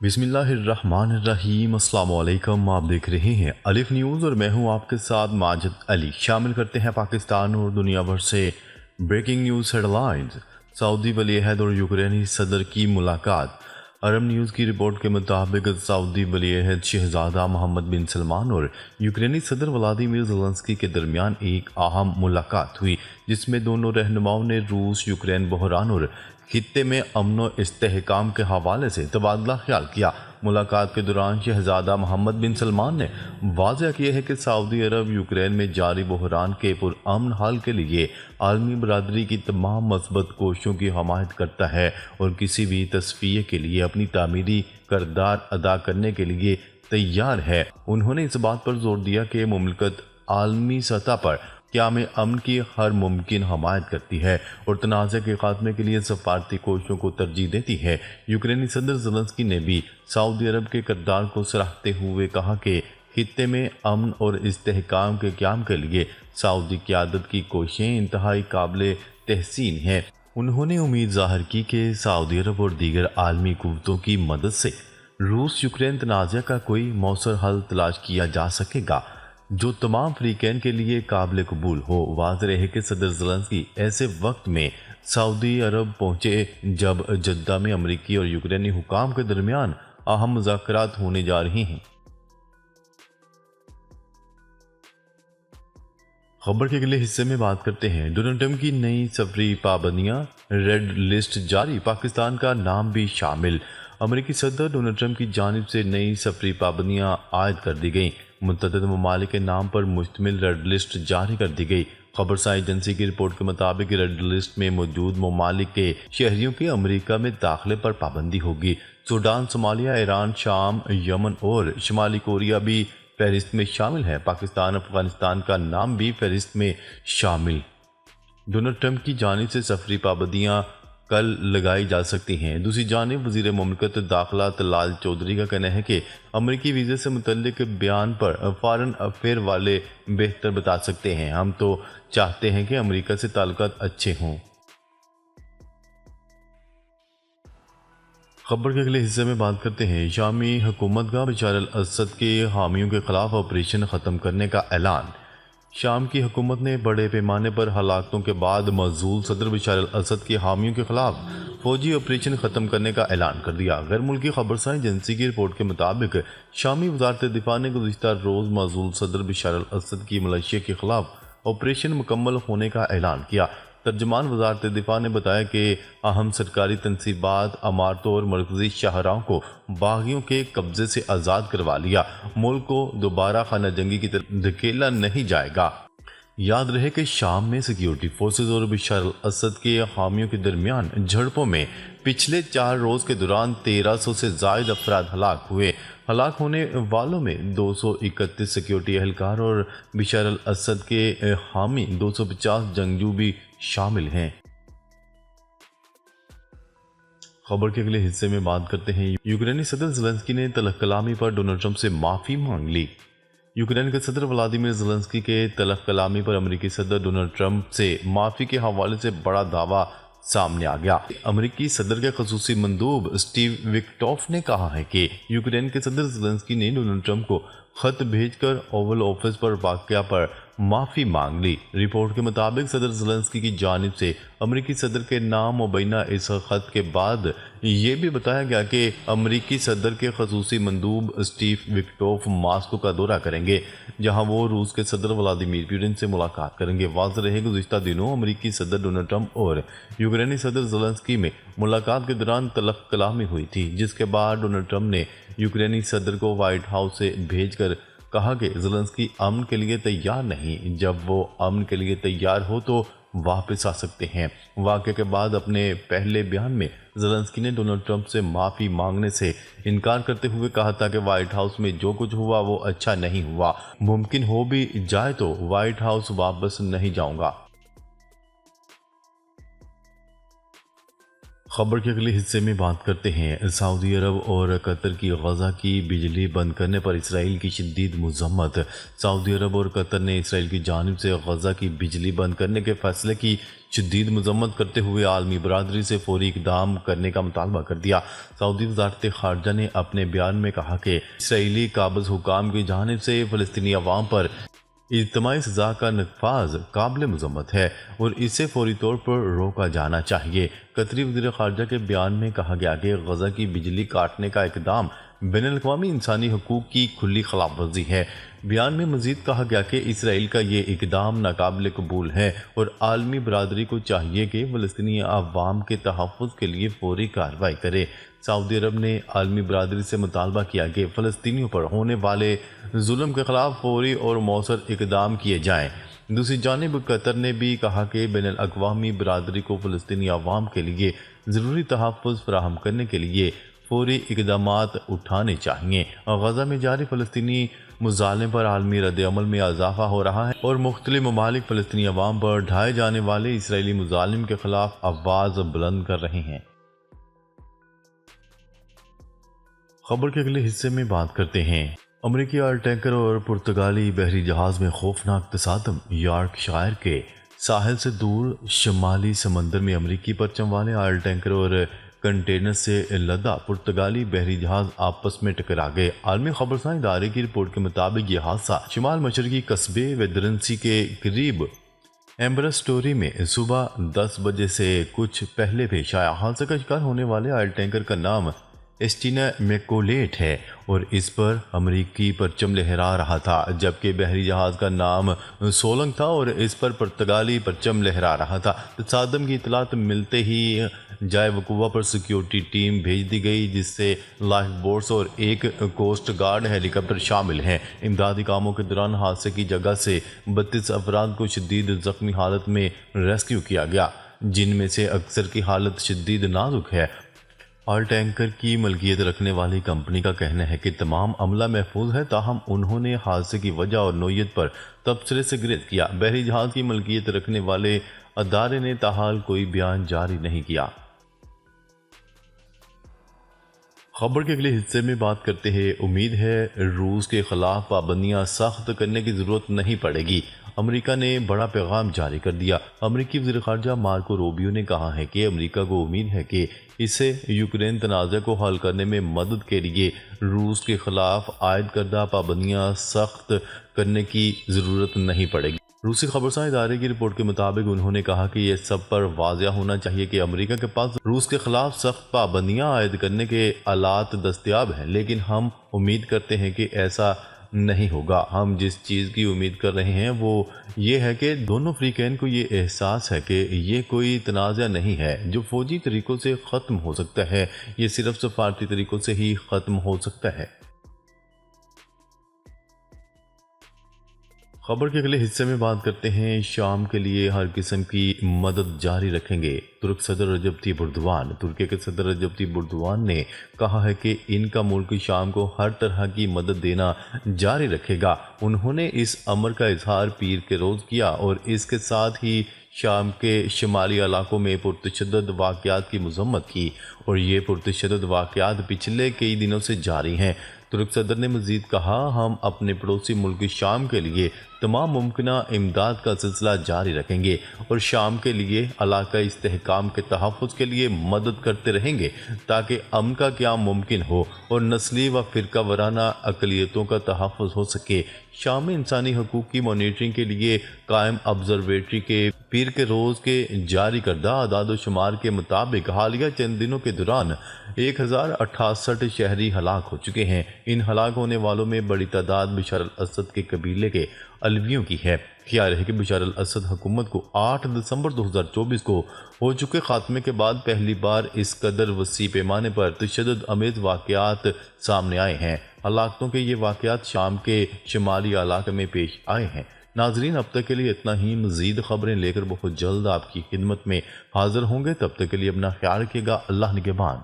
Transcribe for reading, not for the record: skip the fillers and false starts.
बिस्मिल्लाहिर्रहमानिर्रहीम। अस्सलाम वालेकुम। आप देख रहे हैं अलिफ न्यूज़ और मैं हूं आपके साथ माजिद अली। शामिल करते हैं पाकिस्तान और दुनिया भर से ब्रेकिंग न्यूज़ हेडलाइंस। सऊदी वलीअहद और यूक्रेनी सदर की मुलाकात। अरब न्यूज़ की रिपोर्ट के मुताबिक सऊदी वलीअहद शहजादा मोहम्मद बिन सलमान और यूक्रेनी सदर व्लादिमीर ज़ेलेंस्की के दरमियान एक अहम मुलाकात हुई, जिसमें दोनों रहनुमाओं ने रूस यूक्रेन बहरान और खित्ते में अमन व इस्तेहकाम के हवाले से तबादला ख्याल किया। मुलाकात के दौरान शहजादा मोहम्मद बिन सलमान ने वाज़ह किया है कि सऊदी अरब यूक्रेन में जारी बहरान के पुरअमन हल के लिए आलमी बरादरी की तमाम मस्बत कोशिशों की हमायत करता है और किसी भी तस्फिये के लिए अपनी तामीरी किरदार अदा करने के लिए तैयार है। उन्होंने इस बात पर जोर दिया कि मुमलकत आलमी सतह पर क़याम अमन की हर मुमकिन हमायत करती है और तनाज़े के खात्मे के लिए सफारती कोशिशों को तरजीह देती है। यूक्रेनी सदर ज़ेलेंस्की ने भी सऊदी अरब के किरदार को सराहते हुए कहा कि खित्ते में अमन और इस्तेहकाम के क़याम के लिए सऊदी क़यादत की कोशिशें इंतहाई काबिल तहसीन हैं। उन्होंने उम्मीद ज़ाहिर की कि सऊदी अरब और दीगर आलमी क़ुव्वतों की मदद से रूस यूक्रेन तनाज़े का कोई मौसर हल तलाश किया जा सकेगा जो तमाम फ़रीक़ैन के लिए काबिल कबूल हो। वाज़ेह है कि सदर ज़ेलेंस्की ऐसे वक्त में सऊदी अरब पहुँचे जब जद्दा में अमरीकी और यूक्रेनी हुकाम के दरमियान अहम मुज़ाकरात होने जा रही हैं। खबर के अगले हिस्से में बात करते हैं डोनाल्ड ट्रंप की नई सफरी पाबंदियां, रेड लिस्ट जारी, पाकिस्तान का नाम भी शामिल। अमेरिकी सदर डोनाल्ड ट्रंप की जानिब से नई सफरी पाबंदियां आयद कर दी गई। मुतअद्दिद ममालिक के नाम पर मुश्तमिल रेड लिस्ट जारी कर दी गई। खबरसार एजेंसी की रिपोर्ट के मुताबिक रेड लिस्ट में मौजूद ममालिक के शहरियों के अमेरिका में दाखिले पर पाबंदी होगी। सूडान, सोमालिया, ईरान, शाम, यमन और शुमाली कोरिया भी फहरिस्त में शामिल है। पाकिस्तान, अफगानिस्तान का नाम भी फहरिस्त में शामिल। डोनाल्ड ट्रंप की जानिब से सफरी पाबंदियां कल लगाई जा सकती हैं। दूसरी जानिब वज़ीर मुमलिकत दाखिला तलाल चौधरी का कहना है कि अमरीकी वीज़े से मुतल्लिक बयान पर फॉरेन अफेयर वाले बेहतर बता सकते हैं। हम तो चाहते हैं कि अमरीका से ताल्लुकात अच्छे हों। खबर के अगले हिस्से में बात करते हैं शामी हुकूमत का बशार अल असद के हामियों के खिलाफ ऑपरेशन ख़त्म करने का ऐलान। शाम की हुकूमत ने बड़े पैमाने पर हलाकतों के बाद मज़ूल सदर बशार अल असद के हामियों के खिलाफ फौजी ऑपरेशन ख़त्म करने का ऐलान कर दिया। गैर मुल्की खबरसार एजेंसी की रिपोर्ट के मुताबिक शामी वज़ारत दिफा ने गुज़िश्ता रोज़ मज़ूल सदर बशार अल असद की मलेशिया के खिलाफ ऑपरेशन मुकम्मल होने का ऐलान किया। तर्जमान वज़ारत दिफा ने बताया कि अहम सरकारी तनसीबात, अमारतों और मरकज़ी शाहराहों को बागियों के कब्ज़े से आज़ाद करवा लिया। मुल्क को दोबारा खाना जंगी की तरफ धकेला नहीं जाएगा। याद रहे कि शाम में सिक्योरिटी फोर्सेज और बशार अल असद के हामियों के दरमियान झड़पों में पिछले 4 रोज़ के दौरान 1300 से ज़ायद अफराद हलाक हुए। हलाक होने वालों में 231 सिक्योरिटी एहलकार और बशार अल असद के हामी 250 जंगजू भी शामिल हैं। खबर के अगले हिस्से में बात करते हैं यूक्रेनी सदर ज़ेलेंस्की ने तलख कलामी पर डोनाल्ड ट्रंप से माफ़ी मांग ली। यूक्रेन के सदर व्लादिमीर ज़ेलेंस्की के तलख कलामी पर अमेरिकी सदर डोनाल्ड ट्रंप से माफ़ी के हवाले से बड़ा दावा सामने आ गया। अमेरिकी सदर के खसूसी मंदूब स्टीव विक्टॉफ ने कहा है कि यूक्रेन के सदर ज़ेलेंस्की ने डोनाल्ड ट्रंप को खत भेजकर ओवल ऑफिस पर वाक़या पर माफ़ी मांग ली। रिपोर्ट के मुताबिक सदर ज़ेलेंस्की की जानिब से अमेरिकी सदर के नाम मुबैना इस खत के बाद ये भी बताया गया कि अमेरिकी सदर के खसूसी मंदूब स्टीव विक्टॉफ मास्को का दौरा करेंगे, जहां वो रूस के सदर व्लादिमीर पुतिन से मुलाकात करेंगे। वाज़ेह रहे गुज़िश्ता दिनों अमेरिकी सदर डोनाल्ड ट्रंप और यूक्रेनी सदर ज़ेलेंस्की में मुलाकात के दौरान तलख कलामी हुई थी, जिसके बाद डोनाल्ड ट्रंप ने यूक्रेनी सदर को व्हाइट हाउस से भेजकर कहा कि ज़ेलेंस्की अमन के लिए तैयार नहीं, जब वो अमन के लिए तैयार हो तो वापस आ सकते हैं। वाक़े के बाद अपने पहले बयान में ज़ेलेंस्की ने डोनाल्ड ट्रंप से माफ़ी मांगने से इनकार करते हुए कहा था कि व्हाइट हाउस में जो कुछ हुआ वो अच्छा नहीं हुआ। मुमकिन हो भी जाए तो व्हाइट हाउस वापस नहीं जाऊंगा। خبر کے اگلے حصے میں بات کرتے ہیں سعودی عرب اور قطر کی غزہ کی بجلی بند کرنے پر اسرائیل کی شدید مذمت۔ سعودی عرب اور قطر نے اسرائیل کی جانب سے غزہ کی بجلی بند کرنے کے فیصلے کی شدید مذمت کرتے ہوئے عالمی برادری سے فوری اقدام کرنے کا مطالبہ کر دیا۔ سعودی وزارت خارجہ نے اپنے بیان میں کہا کہ اسرائیلی قابض حکام کی جانب سے فلسطینی عوام پر اجتماعی سزا کا نفاذ قابل مذمت ہے اور اسے فوری طور پر روکا جانا چاہیے۔ قطری وزیر خارجہ کے بیان میں کہا گیا کہ غزہ کی بجلی کاٹنے کا اقدام بین الاقوامی انسانی حقوق کی کھلی خلاف ورزی ہے۔ بیان میں مزید کہا گیا کہ اسرائیل کا یہ اقدام ناقابل قبول ہے اور عالمی برادری کو چاہیے کہ فلسطینی عوام کے تحفظ کے لیے فوری کارروائی کرے۔ سعودی عرب نے عالمی برادری سے مطالبہ کیا کہ فلسطینیوں پر ہونے والے ظلم کے خلاف فوری اور مؤثر اقدام کیے جائیں۔ دوسری جانب قطر نے بھی کہا کہ بین الاقوامی برادری کو فلسطینی عوام کے لیے ضروری تحفظ فراہم کرنے کے لیے فوری اقدامات اٹھانے چاہیے۔ غزہ میں جاری فلسطینی مظالم پر عالمی رد عمل میں اضافہ ہو رہا ہے اور مختلف ممالک فلسطینی عوام پر ڈھائے جانے والے اسرائیلی مظالم کے خلاف آواز بلند کر رہے ہیں۔ خبر کے اگلے حصے میں بات کرتے ہیں امریکی آئل ٹینکر اور پرتگالی بحری جہاز میں خوفناک تصادم۔ یارک شائر کے ساحل سے دور شمالی سمندر میں امریکی پرچم والے آئل ٹینکر اور کنٹینر سے لدا پرتگالی بحری جہاز آپس میں ٹکرا گئے۔ عالمی خبرساں ادارے کی رپورٹ کے مطابق یہ حادثہ شمال مشرقی قصبے ویدرنسی کے قریب ایمبرسٹوری میں صبح 10 بجے سے کچھ پہلے پیش آیا۔ حادثہ کا شکار ہونے والے آئل ٹینکر کا نام اسٹینا میکولیٹ ہے اور اس پر امریکی پرچم لہرا رہا تھا، جبکہ بحری جہاز کا نام سولنگ تھا اور اس پر پرتگالی پرچم لہرا رہا تھا۔ تصادم کی اطلاعات ملتے ہی جائے وقوع پر سیکیورٹی ٹیم بھیج دی گئی، جس سے لائف بوٹس اور ایک کوسٹ گارڈ ہیلی کاپٹر شامل ہیں۔ امدادی کاموں کے دوران حادثے کی جگہ سے 32 افراد کو شدید زخمی حالت میں ریسکیو کیا گیا، جن میں سے اکثر کی حالت شدید نازک ہے۔ آئل ٹینکر کی ملکیت رکھنے والی کمپنی کا کہنا ہے کہ تمام عملہ محفوظ ہے، تاہم انہوں نے حادثے کی وجہ اور نوعیت پر تبصرے سے گریز کیا۔ بحری جہاز کی ملکیت رکھنے والے ادارے نے تاحال کوئی بیان جاری نہیں کیا۔ خبر کے اگلے حصے میں بات کرتے ہیں امید ہے روس کے خلاف پابندیاں سخت کرنے کی ضرورت نہیں پڑے گی۔ امریکہ نے بڑا پیغام جاری کر دیا۔ امریکی وزیر خارجہ مارکو روبیو نے کہا ہے کہ امریکہ کو امید ہے کہ اسے یوکرین تنازع کو حل کرنے میں مدد کے لیے روس کے خلاف عائد کردہ پابندیاں سخت کرنے کی ضرورت نہیں پڑے گی۔ روسی خبرساں ادارے کی رپورٹ کے مطابق انہوں نے کہا کہ یہ سب پر واضح ہونا چاہیے کہ امریکہ کے پاس روس کے خلاف سخت پابندیاں عائد کرنے کے آلات دستیاب ہیں، لیکن ہم امید کرتے ہیں کہ ایسا نہیں ہوگا۔ ہم جس چیز کی امید کر رہے ہیں وہ یہ ہے کہ دونوں فریقین کو یہ احساس ہے کہ یہ کوئی تنازع نہیں ہے جو فوجی طریقوں سے ختم ہو سکتا ہے، یہ صرف سفارتی طریقوں سے ہی ختم ہو سکتا ہے۔ خبر کے اگلے حصے میں بات کرتے ہیں شام کے لیے ہر قسم کی مدد جاری رکھیں گے۔ ترک صدر رجب طیب اردوان ترکی کے صدر رجب طیب اردوان نے کہا ہے کہ ان کا ملک شام کو ہر طرح کی مدد دینا جاری رکھے گا۔ انہوں نے اس امر کا اظہار پیر کے روز کیا اور اس کے ساتھ ہی شام کے شمالی علاقوں میں پرتشدد واقعات کی مذمت کی، اور یہ پرتشدد واقعات پچھلے کئی دنوں سے جاری ہیں۔ ترک صدر نے مزید کہا، ہم اپنے پڑوسی ملک شام کے لیے تمام ممکنہ امداد کا سلسلہ جاری رکھیں گے اور شام کے لیے علاقائی استحکام کے تحفظ کے لیے مدد کرتے رہیں گے تاکہ امن کا قیام ممکن ہو اور نسلی و فرقہ وارانہ اقلیتوں کا تحفظ ہو سکے۔ شام میں انسانی حقوق کی مانیٹرنگ کے لیے قائم آبزرویٹری کے پیر کے روز کے جاری کردہ اعداد و شمار کے مطابق حالیہ چند دنوں کے دوران 1068 شہری ہلاک ہو چکے ہیں۔ ان ہلاک ہونے والوں میں بڑی تعداد بشار الاسد کے قبیلے کے علویوں کی ہے۔ خیال ہے کہ بشار الاسد حکومت کو 8 دسمبر 2024 کو ہو چکے خاتمے کے بعد پہلی بار اس قدر وسیع پیمانے پر تشدد آمیز واقعات سامنے آئے ہیں۔ ہلاکتوں کے یہ واقعات شام کے شمالی علاقے میں پیش آئے ہیں۔ ناظرین، اب تک کے لیے اتنا ہی۔ مزید خبریں لے کر بہت جلد آپ کی خدمت میں حاضر ہوں گے۔ تب تک کے لیے اپنا خیال رکھیے گا۔ اللہ نگہبان۔